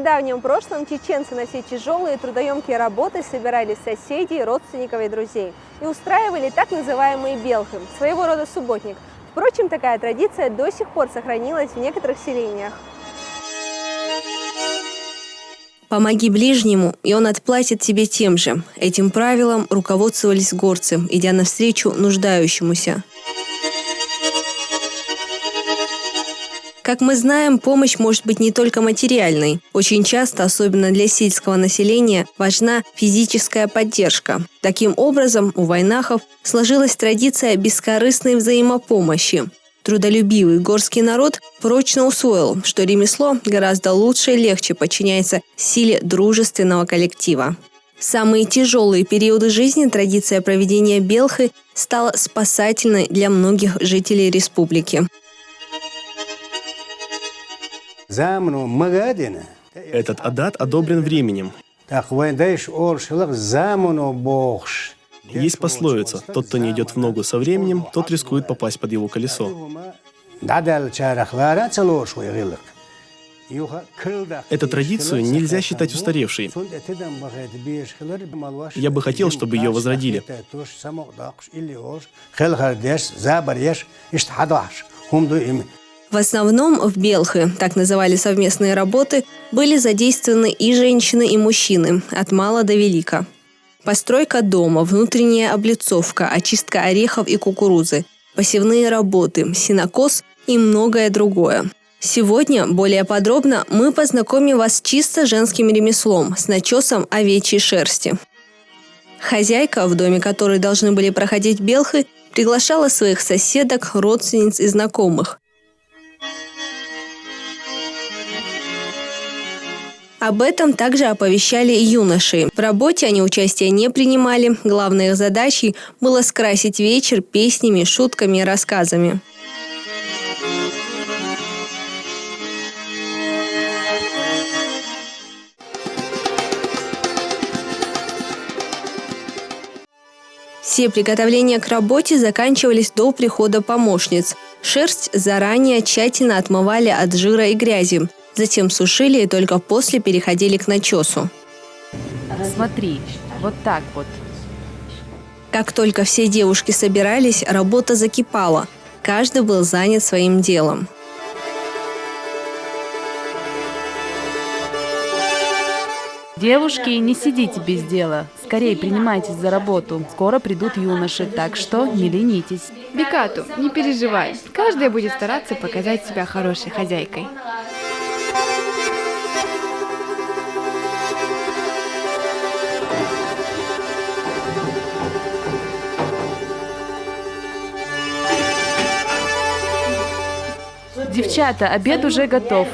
недавнем прошлом чеченцы на все тяжелые трудоемкие работы собирали соседей, родственников и друзей и устраивали так называемые белхи, своего рода субботник. Впрочем, такая традиция до сих пор сохранилась в некоторых селениях. «Помоги ближнему, и он отплатит тебе тем же». Этим правилом руководствовались горцы, идя навстречу нуждающемуся. Как мы знаем, помощь может быть не только материальной. Очень часто, особенно для сельского населения, важна физическая поддержка. Таким образом, у вайнахов сложилась традиция бескорыстной взаимопомощи. Трудолюбивый горский народ прочно усвоил, что ремесло гораздо лучше и легче подчиняется силе дружественного коллектива. В самые тяжелые периоды жизни традиция проведения белхи стала спасательной для многих жителей республики. Этот адат одобрен временем. Есть пословица: тот, кто не идет в ногу со временем, тот рискует попасть под его колесо. Эту традицию нельзя считать устаревшей. Я бы хотел, чтобы ее возродили. В основном в белхи, так называли совместные работы, были задействованы и женщины, и мужчины, от мала до велика. Постройка дома, внутренняя облицовка, очистка орехов и кукурузы, посевные работы, сенокос и многое другое. Сегодня более подробно мы познакомим вас с чисто женским ремеслом, с начесом овечьей шерсти. Хозяйка, в доме которой должны были проходить белхи, приглашала своих соседок, родственниц и знакомых. Об этом также оповещали и юноши. В работе они участия не принимали. Главной их задачей было скрасить вечер песнями, шутками и рассказами. Все приготовления к работе заканчивались до прихода помощниц. Шерсть заранее тщательно отмывали от жира и грязи. Затем сушили и только после переходили к начесу. Смотри, вот так вот. Как только все девушки собирались, работа закипала. Каждый был занят своим делом. Девушки, не сидите без дела. Скорее принимайтесь за работу. Скоро придут юноши, так что не ленитесь. Бикату, не переживай. Каждая будет стараться показать себя хорошей хозяйкой. Девчата, обед уже готов.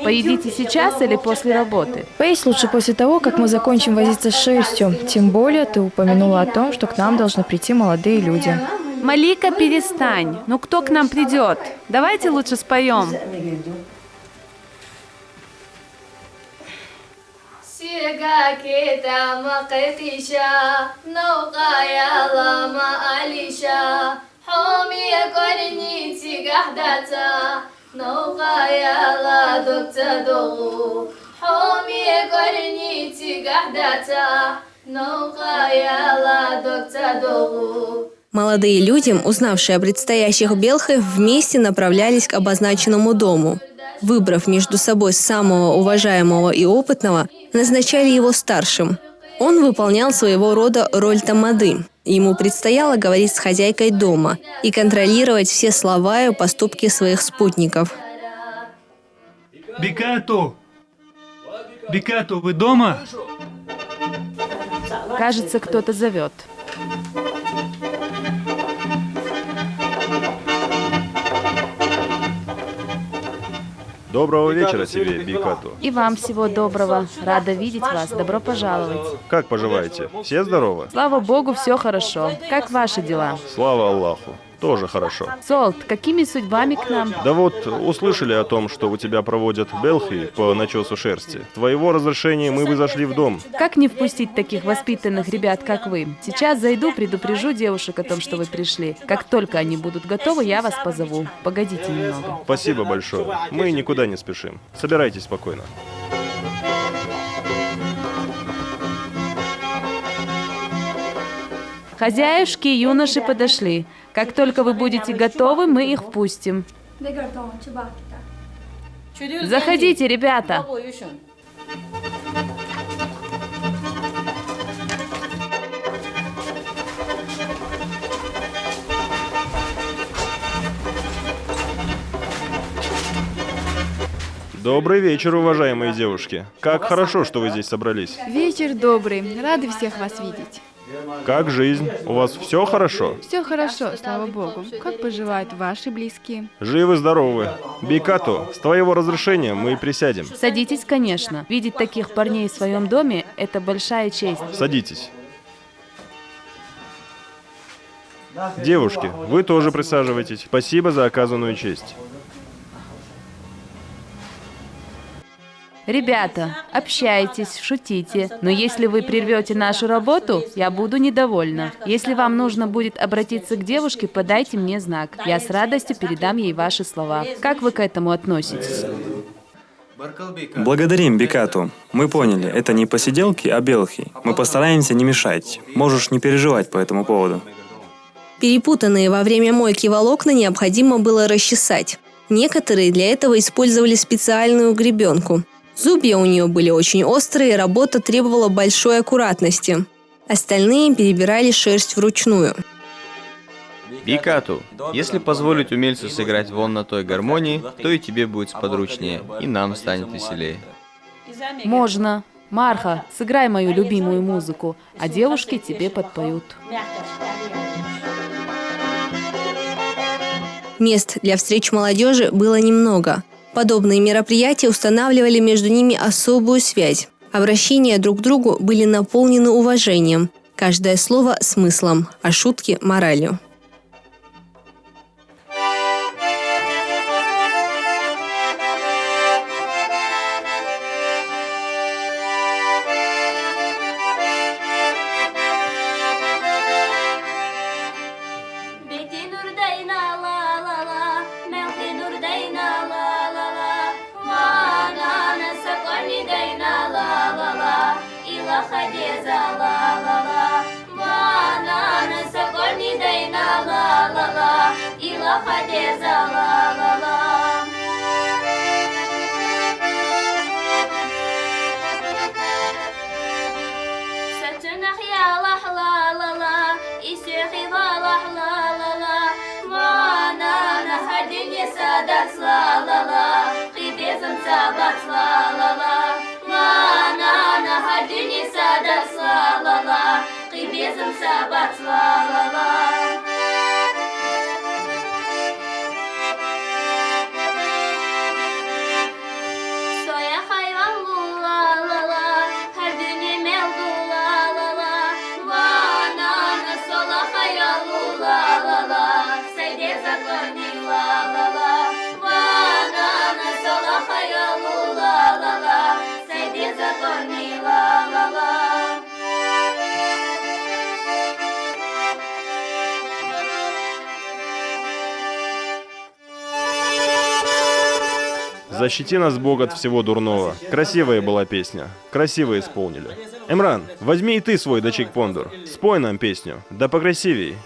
Поедите сейчас или после работы? Поесть лучше после того, как мы закончим возиться с шерстью. Тем более ты упомянула о том, что к нам должны прийти молодые люди. Малика, перестань. Ну кто к нам придет? Давайте лучше споем. Молодые люди, узнавшие о предстоящих белхах, вместе направлялись к обозначенному дому. Выбрав между собой самого уважаемого и опытного, назначали его старшим. Он выполнял своего рода роль тамады. Ему предстояло говорить с хозяйкой дома и контролировать все слова и поступки своих спутников. Бикату! Бикату, вы дома? Кажется, кто-то зовет. Доброго вечера тебе, Бикату. И вам всего доброго. Рада видеть вас. Добро пожаловать. Как поживаете? Все здоровы? Слава Богу, все хорошо. Как ваши дела? Слава Аллаху. Тоже хорошо. Солт, какими судьбами к нам? Да вот, услышали о том, что у тебя проводят белхи по начесу шерсти. Твоего разрешения мы бы зашли в дом. Как не впустить таких воспитанных ребят, как вы? Сейчас зайду, предупрежу девушек о том, что вы пришли. Как только они будут готовы, я вас позову. Погодите немного. Спасибо большое. Мы никуда не спешим. Собирайтесь спокойно. Хозяюшки и юноши подошли. Как только вы будете готовы, мы их впустим. Заходите, ребята. Добрый вечер, уважаемые девушки. Как хорошо, что вы здесь собрались. Вечер добрый. Рады всех вас видеть. Как жизнь? У вас все хорошо? Все хорошо, слава богу. Как поживают ваши близкие? Живы-здоровы. Бикато, с твоего разрешения мы присядем. Садитесь, конечно. Видеть таких парней в своем доме – это большая честь. Садитесь. Девушки, вы тоже присаживайтесь. Спасибо за оказанную честь. Ребята, общайтесь, шутите, но если вы прервете нашу работу, я буду недовольна. Если вам нужно будет обратиться к девушке, подайте мне знак. Я с радостью передам ей ваши слова. Как вы к этому относитесь? Благодарим, Бикату. Мы поняли, это не посиделки, а белхи. Мы постараемся не мешать. Можешь не переживать по этому поводу. Перепутанные во время мойки волокна необходимо было расчесать. Некоторые для этого использовали специальную гребенку. Зубья у нее были очень острые, работа требовала большой аккуратности. Остальные перебирали шерсть вручную. Бикату, если позволить умельцу сыграть вон на той гармонии, то и тебе будет сподручнее, и нам станет веселее. Можно. Марха, сыграй мою любимую музыку, а девушки тебе подпоют. Мест для встреч молодежи было немного. Подобные мероприятия устанавливали между ними особую связь. Обращения друг к другу были наполнены уважением. Каждое слово – смыслом, а шутки – моралью. Защити нас, Бог, от всего дурного. Красивая была песня. Красиво исполнили. Эмран, возьми и ты свой дачик пондур. Спой нам песню. Да покрасивей.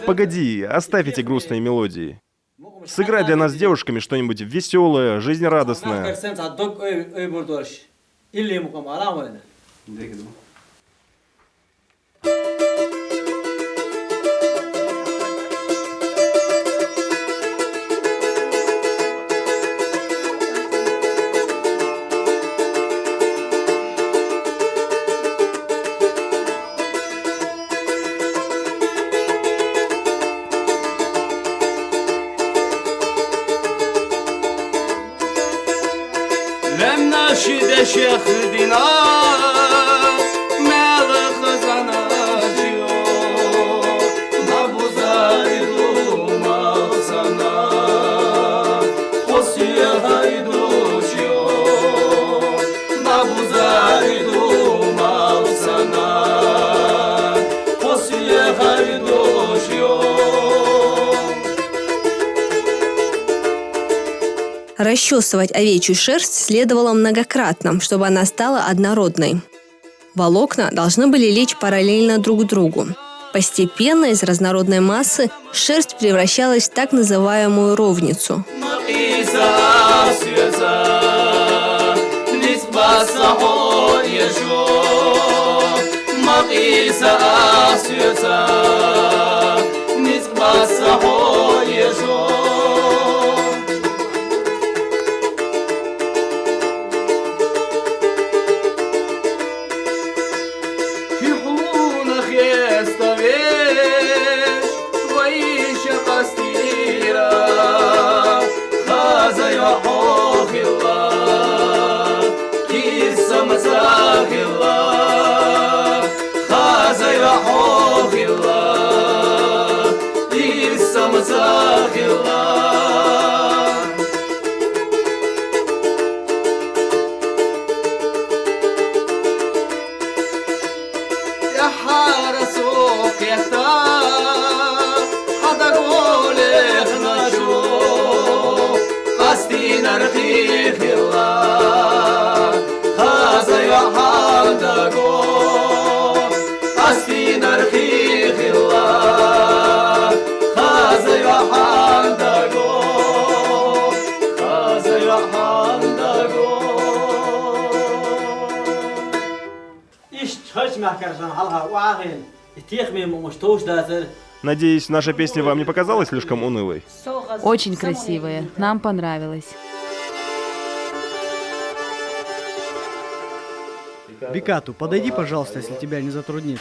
Погоди, оставь эти грустные мелодии. Сыграй для нас с девушками что-нибудь веселое, жизнерадостное. لم ناشد شيخ دينار Расчесывать овечью шерсть следовало многократно, чтобы она стала однородной. Волокна должны были лечь параллельно друг другу. Постепенно из разнородной массы шерсть превращалась в так называемую ровницу. Надеюсь, наша песня вам не показалась слишком унылой? Очень красивая. Нам понравилось. Бикату, подойди, пожалуйста, если тебя не затруднит.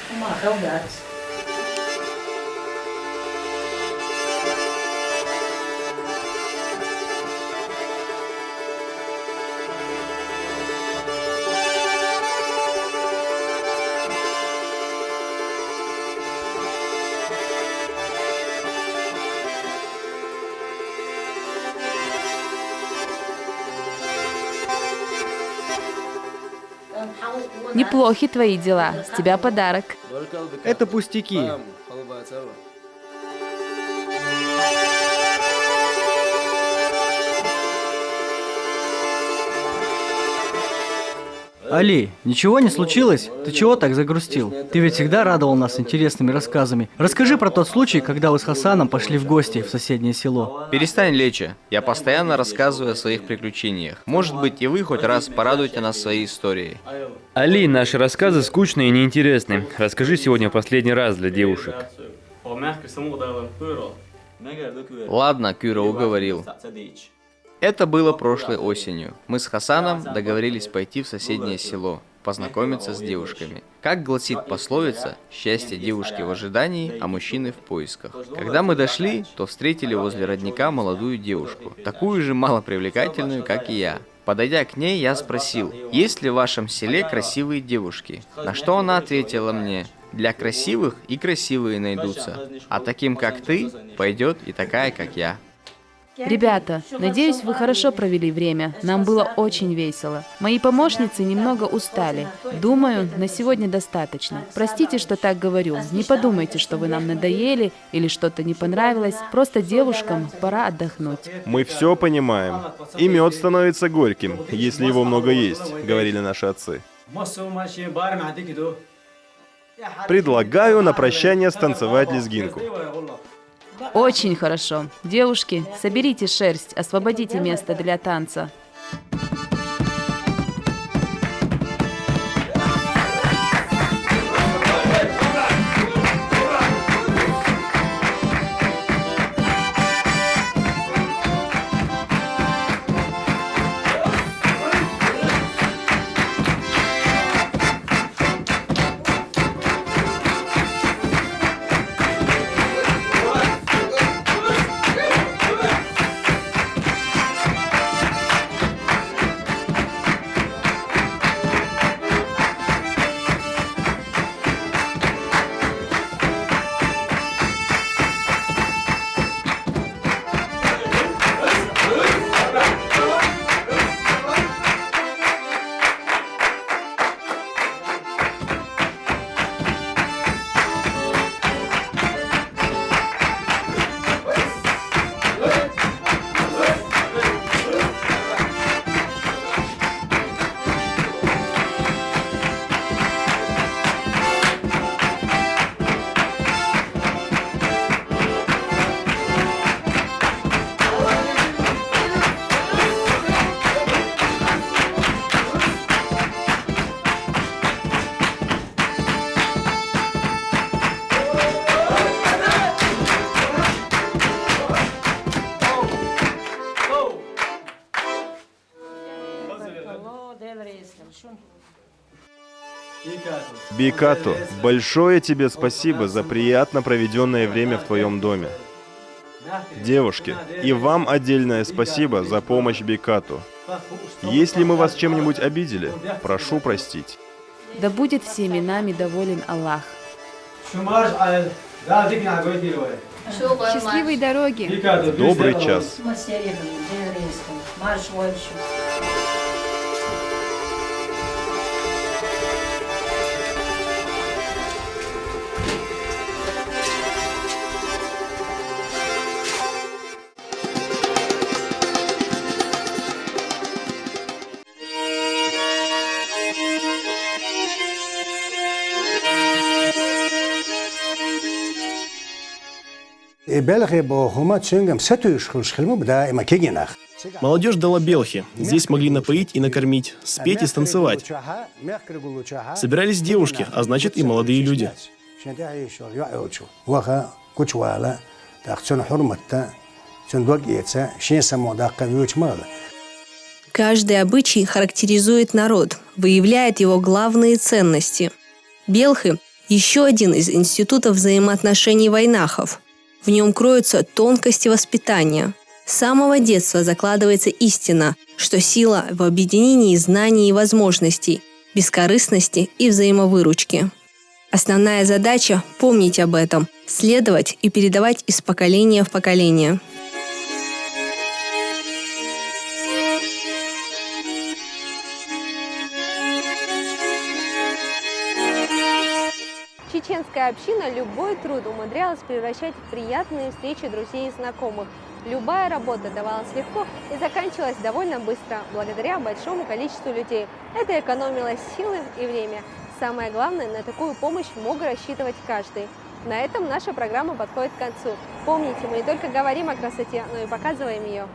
Неплохи твои дела. С тебя подарок. Это пустяки. Али, ничего не случилось? Ты чего так загрустил? Ты ведь всегда радовал нас интересными рассказами. Расскажи про тот случай, когда вы с Хасаном пошли в гости в соседнее село. Перестань, Леча. Я постоянно рассказываю о своих приключениях. Может быть, и вы хоть раз порадуете нас своей историей. Али, наши рассказы скучные и неинтересны. Расскажи сегодня последний раз для девушек. Ладно, Кюра уговорил. Это было прошлой осенью. Мы с Хасаном договорились пойти в соседнее село, познакомиться с девушками. Как гласит пословица, счастье девушки в ожидании, а мужчины в поисках. Когда мы дошли, то встретили возле родника молодую девушку, такую же малопривлекательную, как и я. Подойдя к ней, я спросил, есть ли в вашем селе красивые девушки? На что она ответила мне, для красивых и красивые найдутся, а таким, как ты, пойдет и такая, как я. Ребята, надеюсь, вы хорошо провели время. Нам было очень весело. Мои помощницы немного устали. Думаю, на сегодня достаточно. Простите, что так говорю. Не подумайте, что вы нам надоели или что-то не понравилось. Просто девушкам пора отдохнуть. Мы все понимаем. И мед становится горьким, если его много есть, говорили наши отцы. Предлагаю на прощание станцевать лезгинку. Очень хорошо. Девушки, соберите шерсть, освободите место для танца. Бикато, большое тебе спасибо за приятно проведенное время в твоем доме. Девушки, и вам отдельное спасибо за помощь Бикато. Если мы вас чем-нибудь обидели, прошу простить. Да будет всеми нами доволен Аллах. Счастливой дороги. Добрый час. Молодежь дала белхи. Здесь могли напоить и накормить, спеть и станцевать. Собирались девушки, а значит и молодые люди. Каждый обычай характеризует народ, выявляет его главные ценности. Белхы – еще один из институтов взаимоотношений вайнахов. В нем кроются тонкости воспитания. С самого детства закладывается истина, что сила в объединении знаний и возможностей, бескорыстности и взаимовыручки. Основная задача – помнить об этом, следовать и передавать из поколения в поколение. Чеченская община любой труд умудрялась превращать в приятные встречи друзей и знакомых. Любая работа давалась легко и заканчивалась довольно быстро, благодаря большому количеству людей. Это экономило силы и время. Самое главное, на такую помощь мог рассчитывать каждый. На этом наша программа подходит к концу. Помните, мы не только говорим о красоте, но и показываем ее.